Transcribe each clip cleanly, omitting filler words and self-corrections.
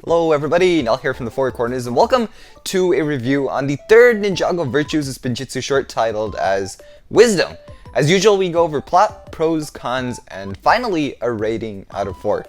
Hello everybody, Nell here from the Four Corners, and welcome to a review on the third Ninjago Virtues of Spinjitzu short titled as Wisdom. As usual, we go over plot, pros, cons, and finally a rating out of 4.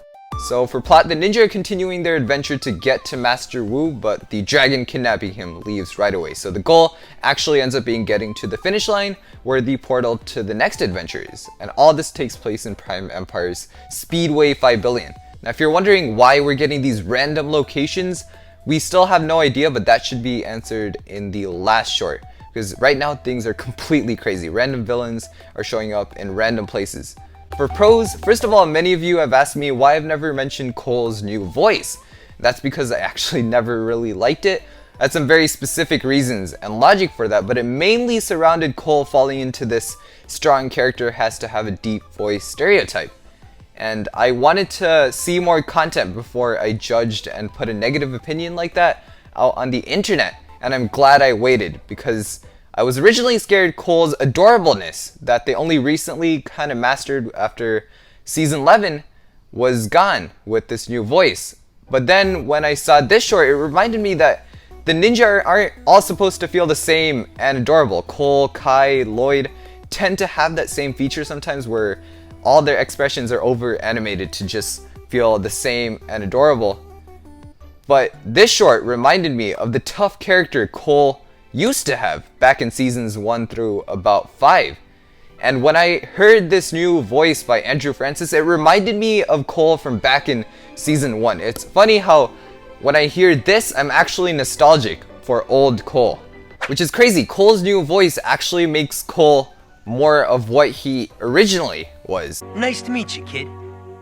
So for plot, the ninja are continuing their adventure to get to Master Wu, but the dragon kidnapping him leaves right away. So the goal actually ends up being getting to the finish line, where the portal to the next adventure is. And all this takes place in Prime Empire's Speedway 5 billion. Now if you're wondering why we're getting these random locations, we still have no idea, but that should be answered in the last short. Because right now things are completely crazy. Random villains are showing up in random places. For pros, first of all, many of you have asked me why I've never mentioned Cole's new voice. That's because I actually never really liked it. I had some very specific reasons and logic for that, but it mainly surrounded Cole falling into this strong character has to have a deep voice stereotype. And I wanted to see more content before I judged and put a negative opinion like that out on the internet. And I'm glad I waited, because I was originally scared Cole's adorableness that they only recently kind of mastered after season 11 was gone with this new voice. But then when I saw this short, it reminded me that the ninja aren't all supposed to feel the same and adorable. Cole, Kai, Lloyd tend to have that same feature sometimes where all their expressions are over animated to just feel the same and adorable. But this short reminded me of the tough character Cole used to have back in seasons 1 through about 5. And when I heard this new voice by Andrew Francis, it reminded me of Cole from back in season 1. It's funny how when I hear this, I'm actually nostalgic for old Cole. Which is crazy. Cole's new voice actually makes Cole more of what he originally was. Nice to meet you, kid.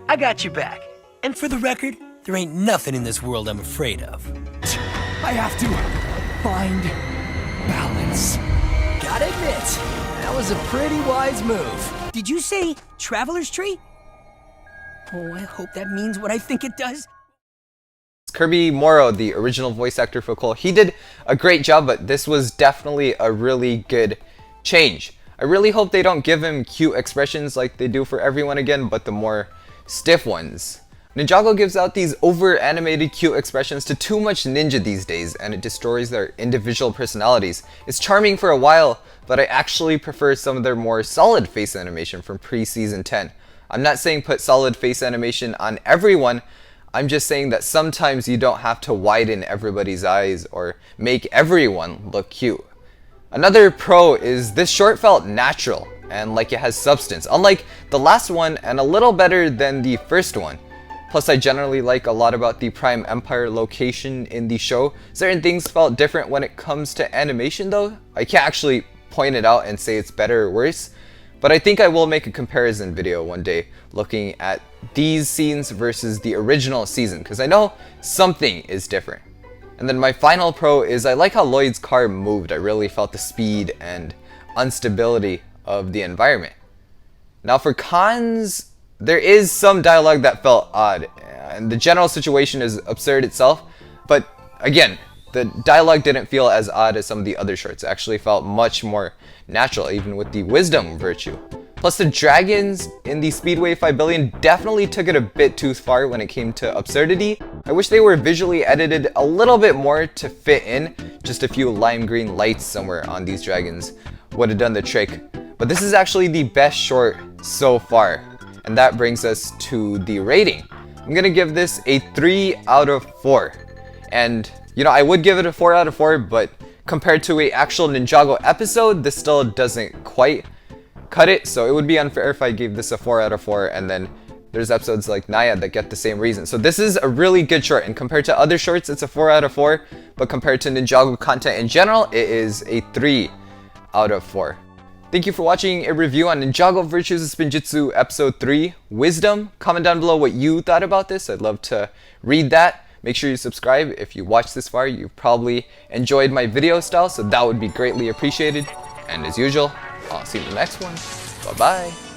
I got your back. And for the record, there ain't nothing in this world I'm afraid of. I have to find balance. Gotta admit, that was a pretty wise move. Did you say Traveler's Tree? Oh, I hope that means what I think it does. Kirby Morrow, the original voice actor for Cole, he did a great job, but this was definitely a really good change. I really hope they don't give him cute expressions like they do for everyone again, but the more stiff ones. Ninjago gives out these over-animated cute expressions to too much ninja these days, and it destroys their individual personalities. It's charming for a while, but I actually prefer some of their more solid face animation from pre-season 10. I'm not saying put solid face animation on everyone, I'm just saying that sometimes you don't have to widen everybody's eyes or make everyone look cute. Another pro is this short felt natural and like it has substance, unlike the last one and a little better than the first one. Plus, I generally like a lot about the Prime Empire location in the show. Certain things felt different when it comes to animation though. I can't actually point it out and say it's better or worse, but I think I will make a comparison video one day looking at these scenes versus the original season, because I know something is different. And then my final pro is I like how Lloyd's car moved. I really felt the speed and instability of the environment. Now for cons, there is some dialogue that felt odd, and the general situation is absurd itself, but again, the dialogue didn't feel as odd as some of the other shorts. It actually felt much more natural, even with the wisdom virtue. Plus the dragons in the Speedway 5 billion definitely took it a bit too far when it came to absurdity. I wish they were visually edited a little bit more to fit in. Just a few lime green lights somewhere on these dragons would have done the trick. But this is actually the best short so far. And that brings us to the rating. I'm gonna give this a 3 out of 4. And you know, I would give it a 4 out of 4, but compared to an actual Ninjago episode, this still doesn't quite cut it. So it would be unfair if I gave this a 4 out of 4 and then there's episodes like Naya that get the same reason. So this is a really good short, and compared to other shorts, it's a 4 out of 4, but compared to Ninjago content in general, it is a 3 out of 4. Thank you for watching a review on Ninjago Virtues of Spinjitzu Episode 3, Wisdom. Comment down below what you thought about this. I'd love to read that. Make sure you subscribe. If you watched this far, you've probably enjoyed my video style, so that would be greatly appreciated. And as usual, I'll see you in the next one. Bye-bye.